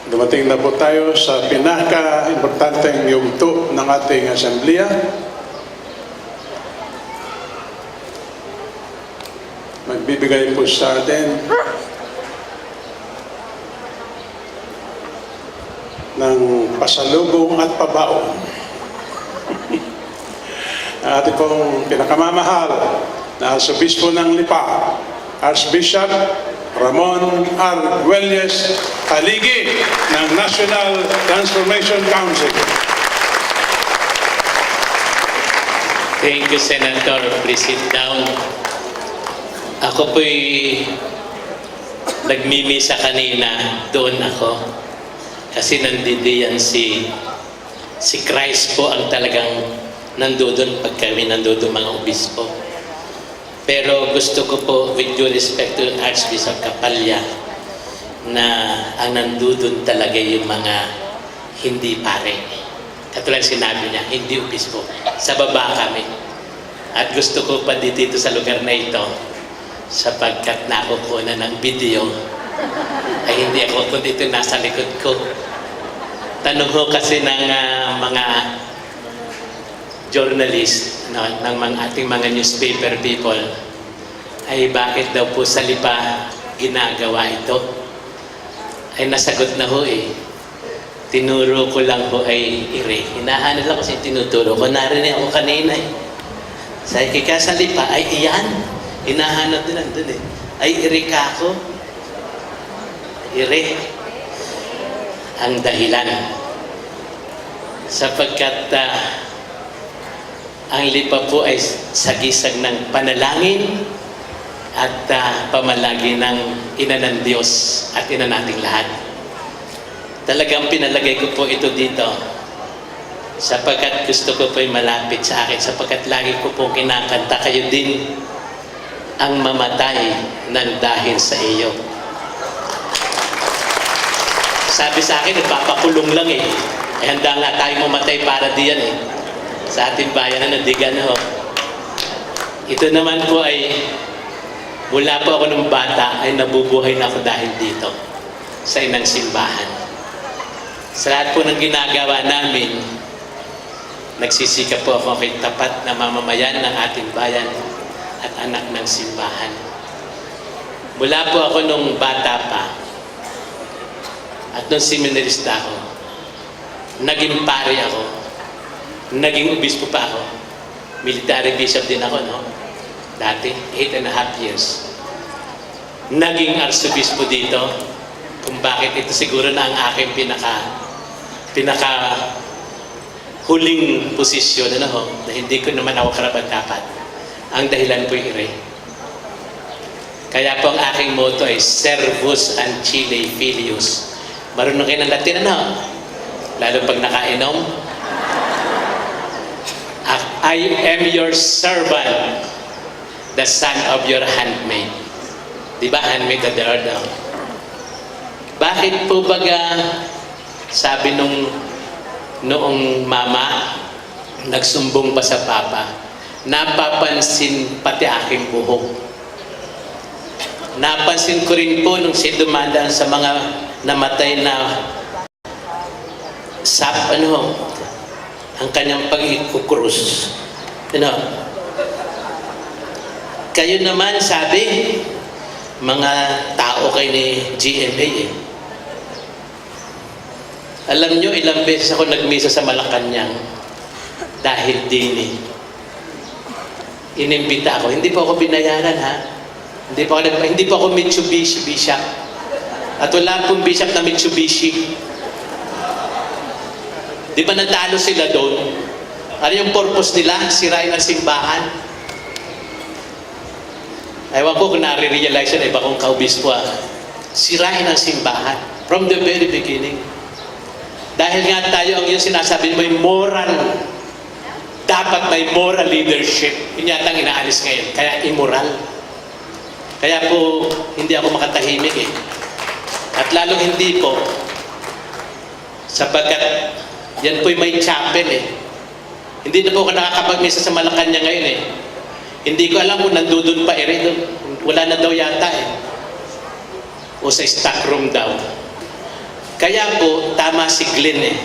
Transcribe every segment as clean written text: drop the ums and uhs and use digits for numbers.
Dumating na po tayo sa pinaka-importanteng yugto ng ating asembliya. Magbibigay po sa atin ng pasalubong at pabaon ang ating pong pinakamamahal na Arsobispo ng Lipa, Arsobispo Ramon Arguelles, haligi ng National Transformation Council. Thank you, Senator. Please sit down. Ako po'y nagmimisa kanina, doon ako. Kasi nandidiyan si Christ po ang talagang nandoon pag kami nandoon mga obispo. Pero gusto ko po, with due respect to Arsobispo Kapalya, na ang nandoon talaga yung mga hindi pare. Katulad sinabi niya, hindi obispo. Sa baba kami. At gusto ko pa dito sa lugar na ito, sapagkat nakukuha ng video, ay hindi ako kung dito nasa likod ko. Tanong ko kasi ng mga journalist, no, ng ating mga newspaper people, ay bakit daw po sa Lipa ginagawa ito? Ay nasagot na ho eh. Tinuro ko lang ho ay ire. Hinahanap lang kasi tinuturo ko. Narinig ako kanina eh. Sabi kaya sa Lipa, ay iyan. Hinahanap din nandun eh. Ay ire ka ako. Ire. Ang dahilan. Sapagkat ang Lipa po ay sagisag ng panalangin at pamalagi ng ina ng Diyos at ina nating lahat. Talagang pinalagay ko po ito dito sapagkat gusto ko po ay malapit sa akin, sapagkat lagi ko po kinakanta, kayo din ang mamatay ng dahil sa iyo. Sabi sa akin, nagpapakulong lang eh. Handa nga tayo mamatay para diyan eh. Sa ating bayan na nandigan ho. Ito naman po ay mula po ako ng bata ay nabubuhay na ako dahil dito sa inang simbahan. Sa lahat po ng ginagawa namin, nagsisikap po ako kay tapat na mamamayan ng ating bayan at anak ng simbahan. Mula po ako nung bata pa at nung seminarista ako, naging pare ako, naging obispo pa ako, military bishop din ako, no? Dati, 8.5 years. Naging arsobispo dito, kung bakit ito siguro na ang aking pinaka huling posisyon, ano ho, na hindi ko naman ako karapat-dapat. Ang dahilan po yung ire. Kaya po ang aking motto ay Servus Ancile Filius. Marunong kayo ng Latin, ano? Lalo pag nakainom. I am your servant, the son of your handmaid. Diba, handmaid of the Lord? Bakit po baga sabi noong mama, nagsumbong pa sa papa, napapansin pati aking buhok. Napansin ko rin po nung si dumadaan sa mga namatay na ang kanyang pag-ikukrus. Kayo naman, sabi, mga tao kayo ni GMA eh. Alam nyo, ilang beses ako nagmisa sa Malacanang dahil din eh. Inimbita ako. Hindi po ako binayaran, ha? Hindi po ako Mitsubishi Bishop. At wala pong bishop na Mitsubishi. Di ba natalo sila doon? Ano yung purpose nila? Sirain ang simbahan. Ewan ko kung nare-realize yun, iba kong kaobispo. Sirain ang simbahan. From the very beginning. Dahil nga tayo, ang yung sinasabi mo, may moral. Dapat may moral leadership. Yun yata ang inaalis ngayon. Kaya immoral. Kaya po, hindi ako makatahimik eh. At lalong hindi po, sapagkat yan po'y may chapel eh. Hindi na po ako nakakapagmisa sa Malacanang ngayon eh. Hindi ko alam kung nandudun pa eh. Wala na daw yata eh. O sa stock room daw. Kaya po, tama si Glenn eh.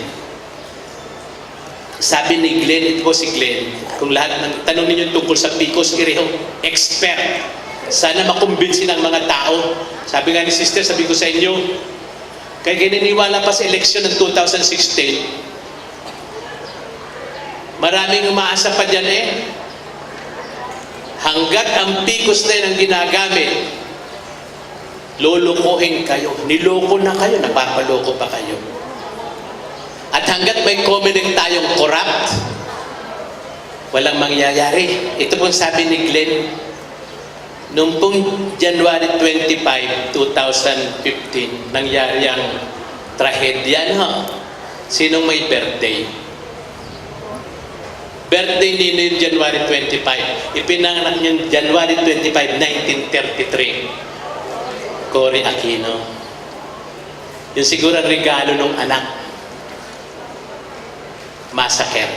Sabi ni Glenn, ito po si Glenn, kung lahat ng tanong ninyo tungkol sa Picos Ireho, expert. Sana makumbinsi ng mga tao. Sabi nga ni sister, sabi ko sa inyo, kaya gininiwala pa sa eleksyon ng 2016, maraming umaasa pa dyan eh. Hanggat ang Picos na yun ang ginagamit, lulukuhin kayo. Niloko na kayo, napapaloko pa kayo. At hanggat may Comelec tayong corrupt, walang mangyayari. Ito pong sabi ni Glenn, noong pong January 25, 2015, nangyari ang trahedya, no? Sinong may birthday? Birthday nino yung January 25. Ipinanganak yung January 25, 1933. Cory Aquino. Yung siguro ang regalo ng anak. Massacre.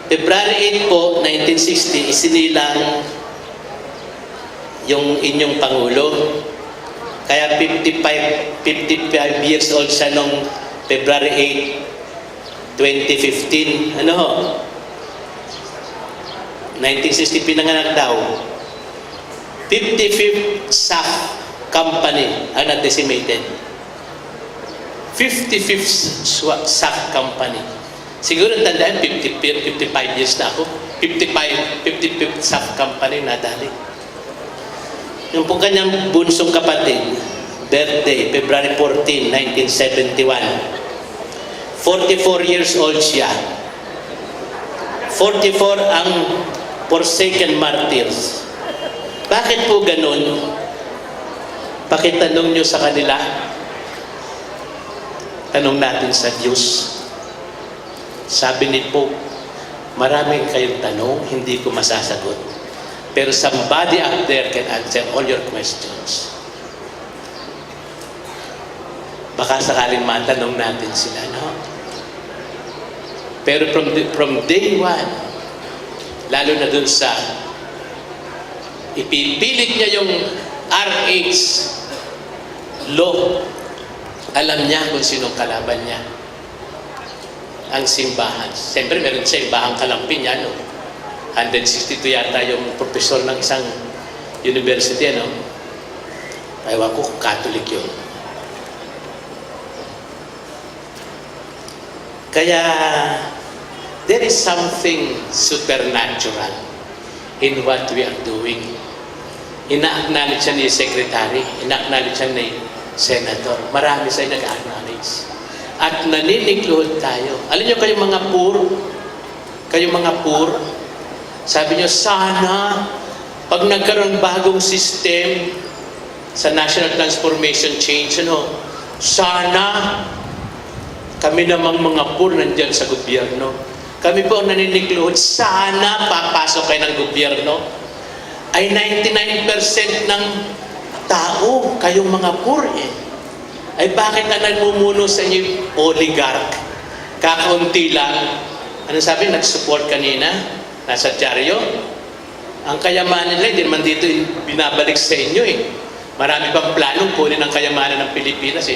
February 8 po, 1960, isinilang yung inyong Pangulo. Kaya 55 years old siya nung February 8, 2015. Ano ho? 1960 pinanganak daw. 55th SAF company ang na-decimated. 55th SAF company. Siguro tandaan, 55 years na ako. 55th SAF company nadali. Yung pong kanyang bunsong kapatid, birthday, February 14, 1971. 44 years old siya. 44 ang forsaken martyrs. Bakit po ganun? Pakitanong nyo sa kanila. Tanong natin sa Diyos. Sabi ni Pope, maraming kayong tanong, hindi ko masasagot. Pero somebody out there can answer all your questions. Baka sakaling matanong natin sila, no? Pero from day one, lalo na dun sa ipipilit niya yung RH law, alam niya kung sinong kalaban niya. Ang simbahan. Siyempre, meron sa simbahang kalampi niya, no? 162 yata yung professor ng isang university, no? Ewan ko kung Catholic yun. Kaya, there is something supernatural in what we are doing. Ina-acknowledge siya ni Secretary, ina-acknowledge siya ni Senator. Marami sa nag-acknowledge. At naninikluhod tayo. Alam niyo kayong mga poor, sabi niyo, sana, pag nagkaroon bagong system sa National Transformation Change, sana, kami namang mga poor nandyan sa gobyerno. Kami po ang naninikluhod, sana papasok kayo ng gobyerno. Ay 99% ng tao, kayong mga poor eh. Ay bakit na nagmumuno sa inyo oligarch? Kakaunti lang. Ano sabi? Nag-support kanina? Nasa dyaryo? Ang kayamanan nila, hindi naman dito binabalik sa inyo eh. Marami bang planong kunin ang kayamanan ng Pilipinas eh.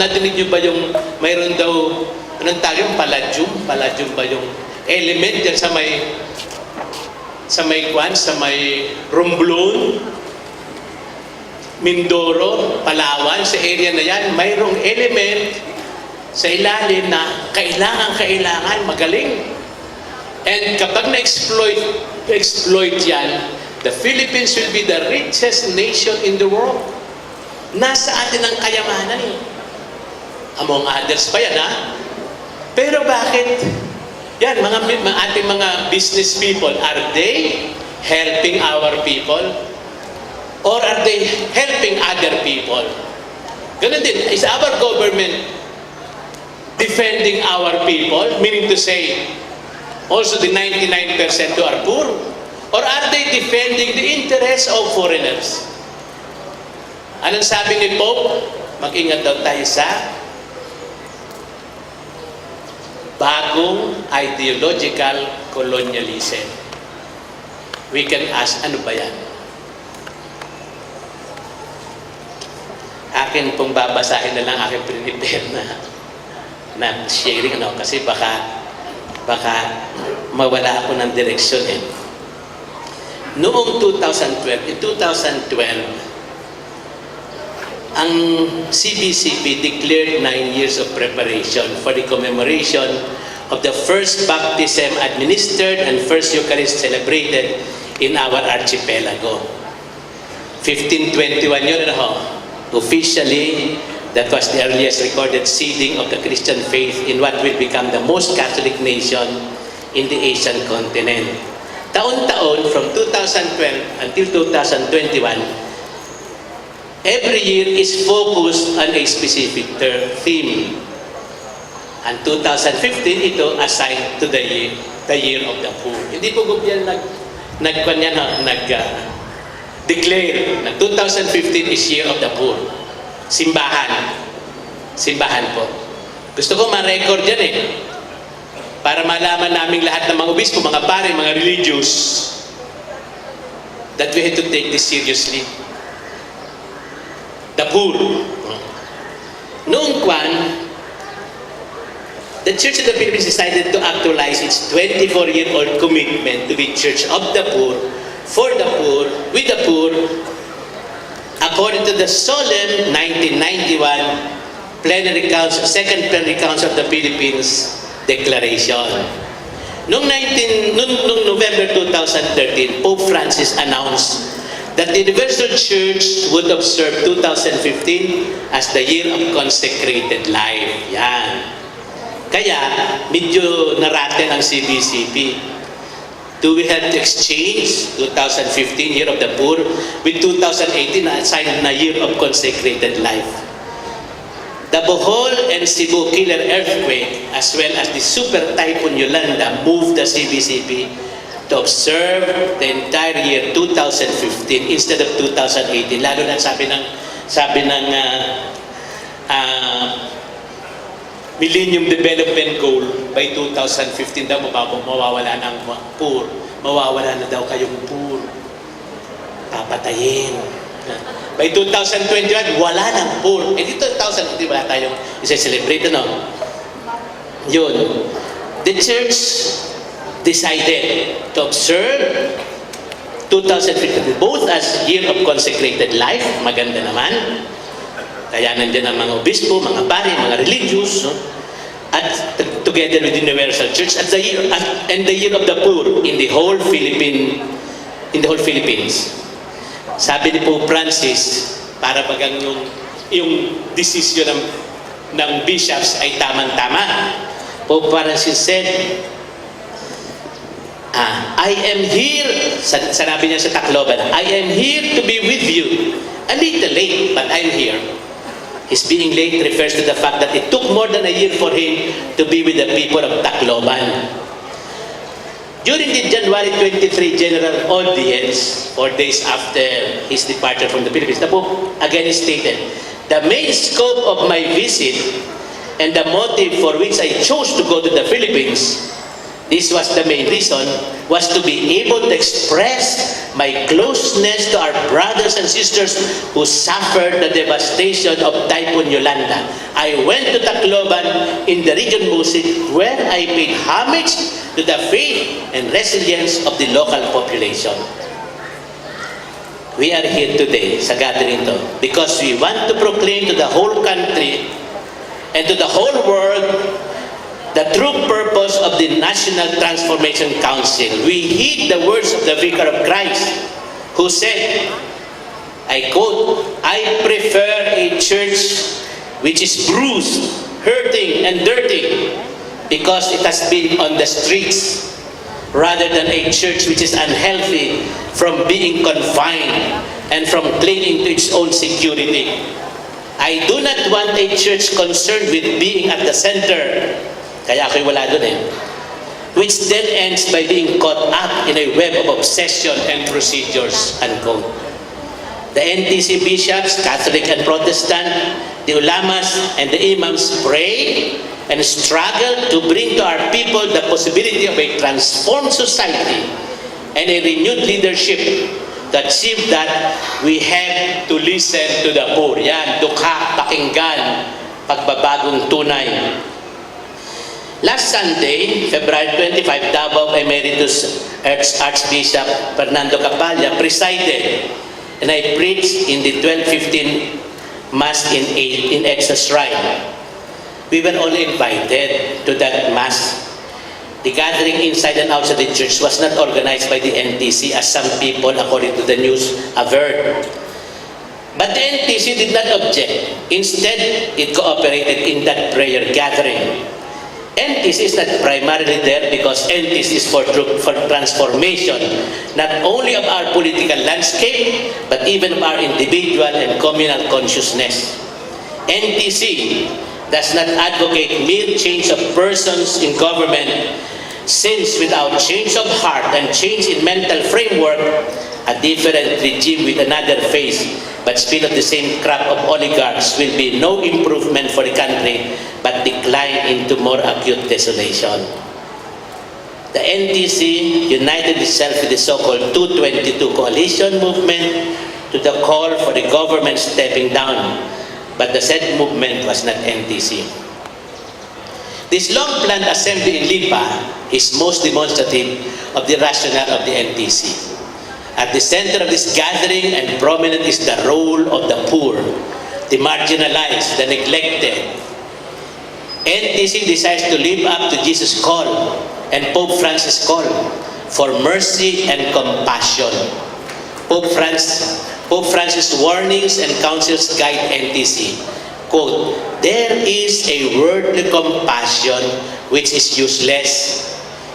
Nadinig nyo ba yung mayroon daw, anong tawag yung palladium? Palladium ba yung element yan sa may Romblon, Mindoro, Palawan, sa area na yan, mayroong element sa ilalim na kailangan magaling. And kapag na-exploit yan, the Philippines will be the richest nation in the world. Nasa atin ang kayamanan eh. Among others pa yan, ha? Pero bakit? Yan, ating mga business people, are they helping our people? Or are they helping other people? Ganun din, is our government defending our people? Meaning to say, also the 99% who are poor? Or are they defending the interests of foreigners? Anong sabi ni Pope? Mag-ingat daw tayo sa bagong ideological colonialism. We can ask, ano ba yan? akin pong babasahin na lang aking prepare na sharing, ano, kasi baka mawala ako ng direksyon eh. Noong 2012, ang CBCP declared 9 years of preparation for the commemoration of the first baptism administered and first Eucharist celebrated in our archipelago. 1521 yun, officially, that was the earliest recorded seeding of the Christian faith in what will become the most Catholic nation in the Asian continent. Taon-taon, from 2012 until 2021, every year is focused on a specific theme. And 2015, ito assigned to the year of the poor. Hindi po yan declare na 2015 is year of the poor. Simbahan po. Gusto ko ma-record yan eh. Para malaman namin lahat ng mga obispo, mga pare, mga religious, that we have to take this seriously. The poor. Noong the Church of the Philippines decided to actualize its 24-year-old commitment to be Church of the Poor, for the poor, with the poor, according to the solemn 1991 Second Plenary Council of the Philippines Declaration. Noong November 2013, Pope Francis announced that the Universal Church would observe 2015 as the year of consecrated life. Yan. Kaya, medyo narate ang CBCP. Do we have to exchange 2015, year of the poor, with 2018 na assigned na year of consecrated life? The Bohol and Cebu killer earthquake, as well as the super typhoon Yolanda, moved the CBCP to observe the entire year 2015 instead of 2018. Lalo na sabi ng Millennium Development Goal, by 2015 daw mawawala ng poor. Mawawala na daw kayong poor. Papatayin. By 2021, wala ng poor. Eh dito 2015 wala tayong isa-celebrate, no? Yun. The church decided to observe 2015 both as year of consecrated life, maganda naman. Kaya nandiyan ang mga obispo, mga pari, mga religious, no? At together with the Universal Church at the year of the poor in the whole Philippines. Sabi ni Pope Francis, para bagang yung decision ng bishops ay tamang-tama. Pope Francis said, I am here, sanabi niya sa Tacloban, I am here to be with you. A little late, but I'm here. His being late refers to the fact that it took more than a year for him to be with the people of Tacloban. During the January 23 General Audience, 4 days after his departure from the Philippines, the Pope again stated, the main scope of my visit and the motive for which I chose to go to the Philippines, this was the main reason, was to be able to express my closeness to our brothers and sisters who suffered the devastation of Typhoon Yolanda. I went to Tacloban in the region Musig, where I paid homage to the faith and resilience of the local population. We are here today sa gathering to because we want to proclaim to the whole country and to the whole world the true purpose of the National Transformation Council. We heed the words of the Vicar of Christ, who said, I quote, I prefer a church which is bruised, hurting, and dirty because it has been on the streets, rather than a church which is unhealthy from being confined and from clinging to its own security. I do not want a church concerned with being at the center, kaya ako'y wala dun eh, which then ends by being caught up in a web of obsession and procedures, unquote. The NTC bishops, Catholic and Protestant, the ulamas and the imams pray and struggle to bring to our people the possibility of a transformed society and a renewed leadership To achieve that, we have to listen to the poor. Yan, dukha, pakinggan, pagbabagong tunay. Last Sunday, February 25, Davao Emeritus Archbishop Fernando Capalla presided, and I preached in the 12:15 Mass in Exodus Shrine. We were all invited to that Mass. The gathering inside and outside the church was not organized by the NTC as some people, according to the news, averred. But the NTC did not object. Instead, it cooperated in that prayer gathering. NTC is not primarily there because NTC is for transformation, not only of our political landscape, but even of our individual and communal consciousness. NTC does not advocate mere change of persons in government, since without change of heart and change in mental framework, a different regime with another face, but still of the same crop of oligarchs, will be no improvement for the country, but decline into more acute desolation. The NTC united itself with the so-called 222 coalition movement to the call for the government stepping down, but the said movement was not NTC. This long-planned assembly in Lipa is most demonstrative of the rationale of the NTC. At the center of this gathering and prominent is the role of the poor, the marginalized, the neglected. NTC decides to live up to Jesus' call and Pope Francis' call for mercy and compassion. Pope Francis' warnings and counsels guide NTC. Quote, "There is a worldly compassion which is useless.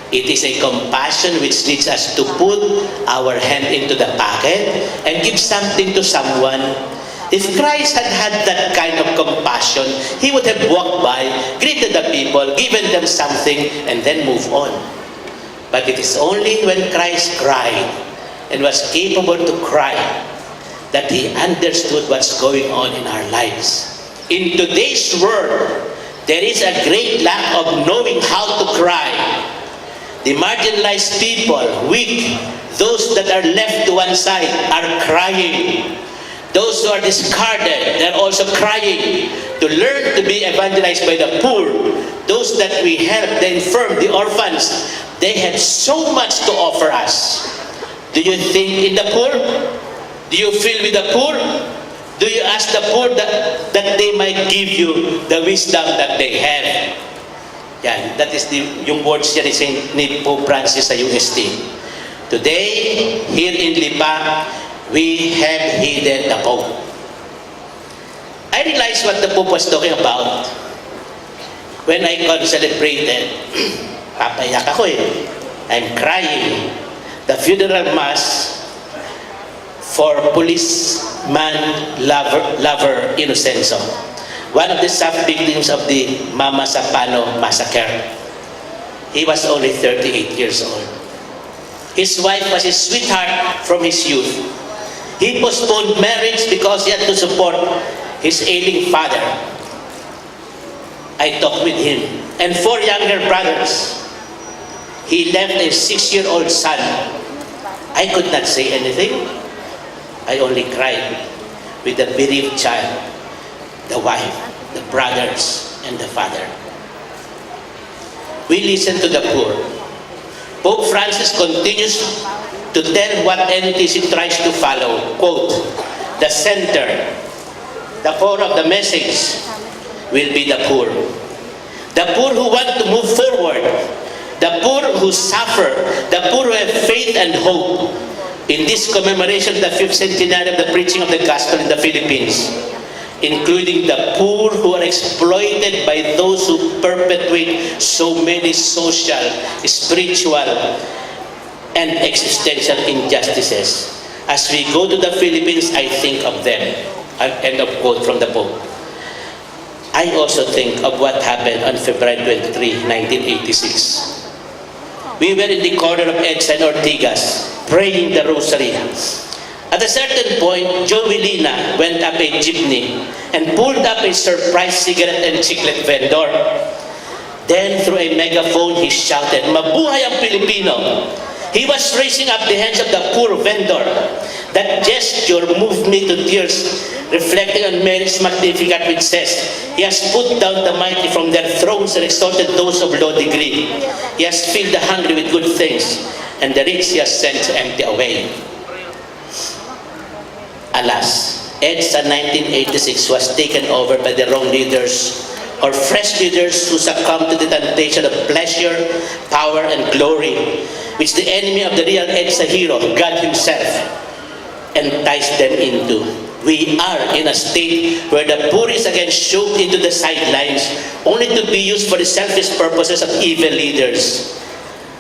It is a compassion which leads us to put our hand into the pocket and give something to someone. If Christ had had that kind of compassion, he would have walked by, greeted the people, given them something, and then move on. But it is only when Christ cried and was capable to cry that he understood what's going on in our lives. In today's world, there is a great lack of knowing how to cry. The marginalized people, weak, those that are left to one side are crying. Those who are discarded, they're also crying. To learn to be evangelized by the poor, those that we help, the infirm, the orphans, they have so much to offer us. Do you think in the poor? Do you feel with the poor? Do you ask the poor that they might give you the wisdom that they have? Yan, that is yung words yan ni Pope Francis sa UST. Today, here in Lipa, we have heeded the Pope. I realized what the Pope was talking about when I celebrated. Papayak ako eh. I'm crying. The funeral mass for policeman lover Inocencio, one of the sub-victims of the Mama Sapano massacre. He was only 38 years old. His wife was his sweetheart from his youth. He postponed marriage because he had to support his ailing father. I talked with him and 4 younger brothers. He left a 6-year-old son. I could not say anything. I only cried with the bereaved child, the wife, the brothers, and the father. We listen to the poor. Pope Francis continues to tell what NTC tries to follow. Quote, "The center, the core of the message will be the poor. The poor who want to move forward. The poor who suffer. The poor who have faith and hope." In this commemoration of the 5th centenary of the preaching of the gospel in the Philippines, including the poor who are exploited by those who perpetuate so many social, spiritual, and existential injustices. As we go to the Philippines, I think of them. End of quote from the Pope. I also think of what happened on February 23, 1986. We were in the corner of Edsa and Ortigas, praying the rosary. At a certain point, Joey Lina went up a jeepney and pulled up a surprise cigarette and chiclet vendor. Then, through a megaphone, he shouted, "Mabuhay ang Pilipino! He was raising up the hands of the poor vendor. That gesture moved me to tears, reflecting on Mary's Magnificat, which says, He has put down the mighty from their thrones and exalted those of low degree. He has filled the hungry with good things, and the rich He has sent empty away. Alas, EDSA 1986 was taken over by the wrong leaders, or fresh leaders who succumbed to the temptation of pleasure, power, and glory, which the enemy of the real EDSA hero, God Himself, enticed them into. We are in a state where the poor is again shoved into the sidelines, only to be used for the selfish purposes of evil leaders.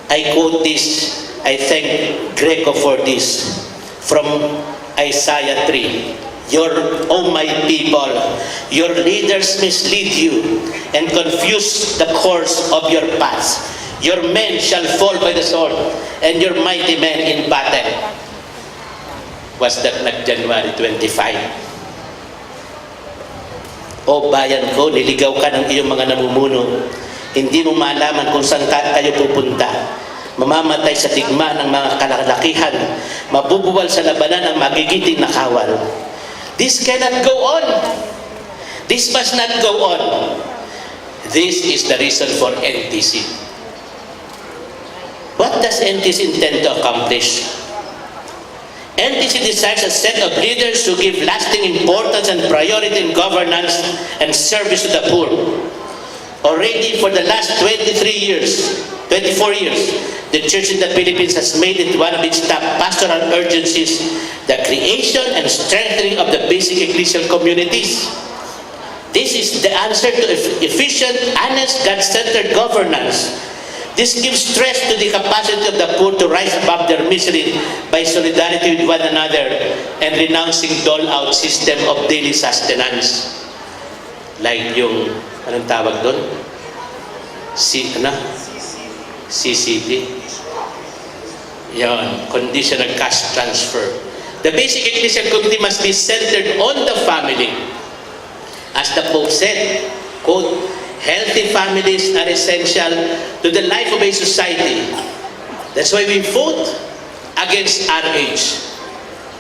I quote this, I thank Greco for this, from Isaiah 3. O my people, your leaders mislead you and confuse the course of your paths. Your men shall fall by the sword, and your mighty men in battle. Was that not January 25? O bayan ko, niligaw ka ng iyong mga namumuno. Hindi mo malaman kung saan kayo pupunta. Mamamatay sa tigma ng mga kalalakihan. Mabubuwal sa labanan ang magigiting na kawal. This cannot go on. This must not go on. This is the reason for NTC. What does NTC intend to accomplish? NTC desires a set of leaders who give lasting importance and priority in governance and service to the poor. Already for the last 24 years, the Church in the Philippines has made it one of its top pastoral urgencies the creation and strengthening of the basic ecclesial communities. This is the answer to efficient, honest, God-centered governance. This gives stress to the capacity of the poor to rise above their misery by solidarity with one another and renouncing dole-out system of daily sustenance. Like yung, anong tawag doon? CCT. Yan, conditional cash transfer. The basic ecclesial community must be centered on the family. As the Pope said, quote, healthy families are essential to the life of a society. That's why we vote against RH.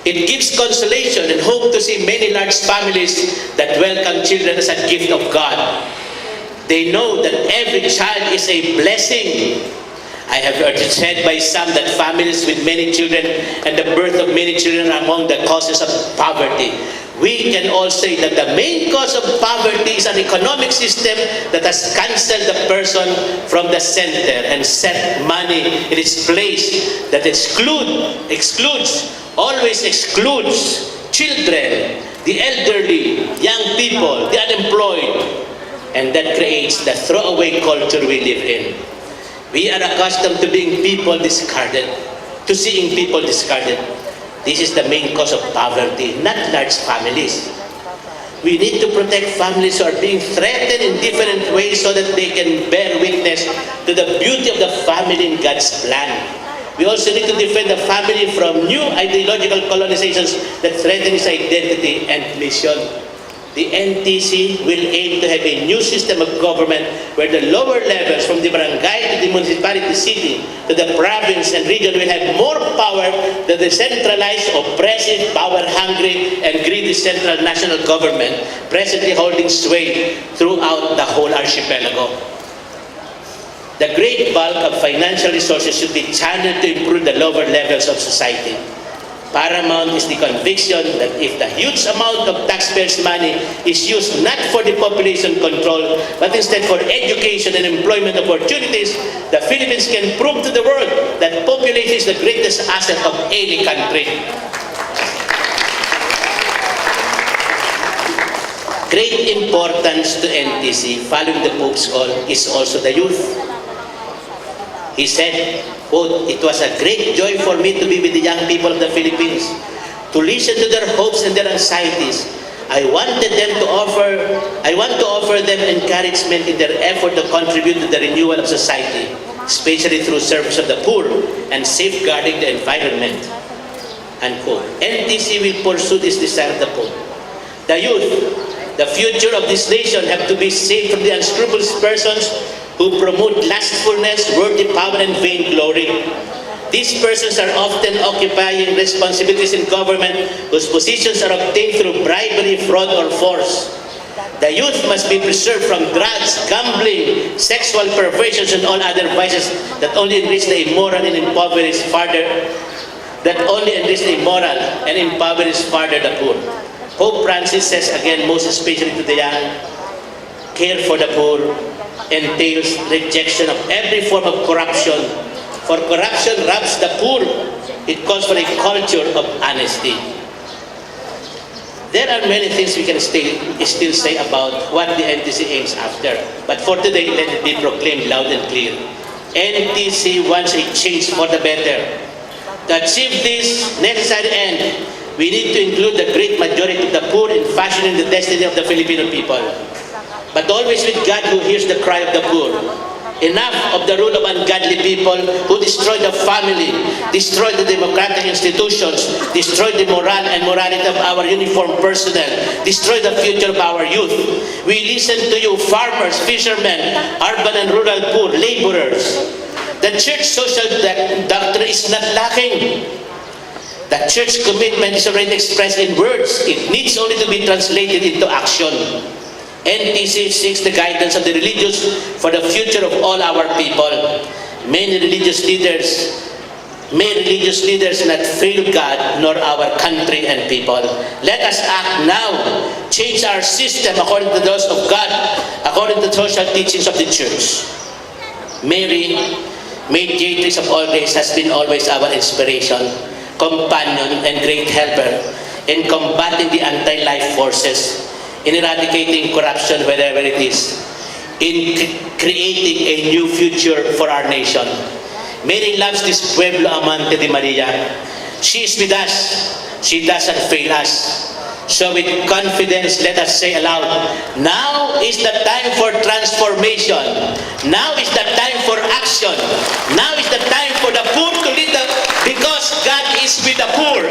It gives consolation and hope to see many large families that welcome children as a gift of God. They know that every child is a blessing. I have heard it said by some that families with many children and the birth of many children are among the causes of poverty. We can all say that the main cause of poverty is an economic system that has cancelled the person from the center and set money in its place that always excludes children, the elderly, young people, the unemployed, and that creates the throwaway culture we live in. We are accustomed to being people discarded, to seeing people discarded. This is the main cause of poverty, not large families. We need to protect families who are being threatened in different ways so that they can bear witness to the beauty of the family in God's plan. We also need to defend the family from new ideological colonizations that threaten its identity and mission. The NTC will aim to have a new system of government where the lower levels, from the barangay to the municipality city to the province and region, will have more power than the centralized, oppressive, power-hungry, and greedy central national government presently holding sway throughout the whole archipelago. The great bulk of financial resources should be channeled to improve the lower levels of society. Paramount is the conviction that if the huge amount of taxpayers' money is used not for the population control, but instead for education and employment opportunities, the Philippines can prove to the world that population is the greatest asset of any country. Great importance to NTC, following the Pope's call, is also the youth. He said, quote, it was a great joy for me to be with the young people of the Philippines, to listen to their hopes and their anxieties. I want to offer them encouragement in their effort to contribute to the renewal of society, especially through service of the poor and safeguarding the environment. Unquote. NTC will pursue this desire of the Pope. The youth, the future of this nation, have to be saved from the unscrupulous persons who promote lustfulness, worldly power, and vainglory. These persons are often occupying responsibilities in government whose positions are obtained through bribery, fraud, or force. The youth must be preserved from drugs, gambling, sexual perversions, and all other vices that only enrich the immoral and impoverish further the poor. Pope Francis says again, most especially to the young, care for the poor entails rejection of every form of corruption. For corruption robs the poor. It calls for a culture of honesty. There are many things we can still say about what the NTC aims after. But for today, let it be proclaimed loud and clear. NTC wants a change for the better. To achieve this necessary end, we need to include the great majority of the poor in fashioning the destiny of the Filipino people. But always with God who hears the cry of the poor. Enough of the rule of ungodly people who destroy the family, destroy the democratic institutions, destroy the moral and morality of our uniformed personnel, destroy the future of our youth. We listen to you, farmers, fishermen, urban and rural poor, laborers. The church social doctrine is not lacking. The church commitment is already expressed in words. It needs only to be translated into action. NTC seeks the guidance of the religious for the future of all our people. May religious leaders not fail God nor our country and people. Let us act now. Change our system according to those of God, according to the social teachings of the church. Mary, mediatrix of all grace, has been always our inspiration, companion, and great helper in combating the anti-life forces, in eradicating corruption wherever it is, in creating a new future for our nation. Mary loves this pueblo amante de Maria. She is with us. She doesn't fail us. So with confidence, let us say aloud, now is the time for transformation. Now is the time for action. Now is the time for the poor to lead because God is with the poor.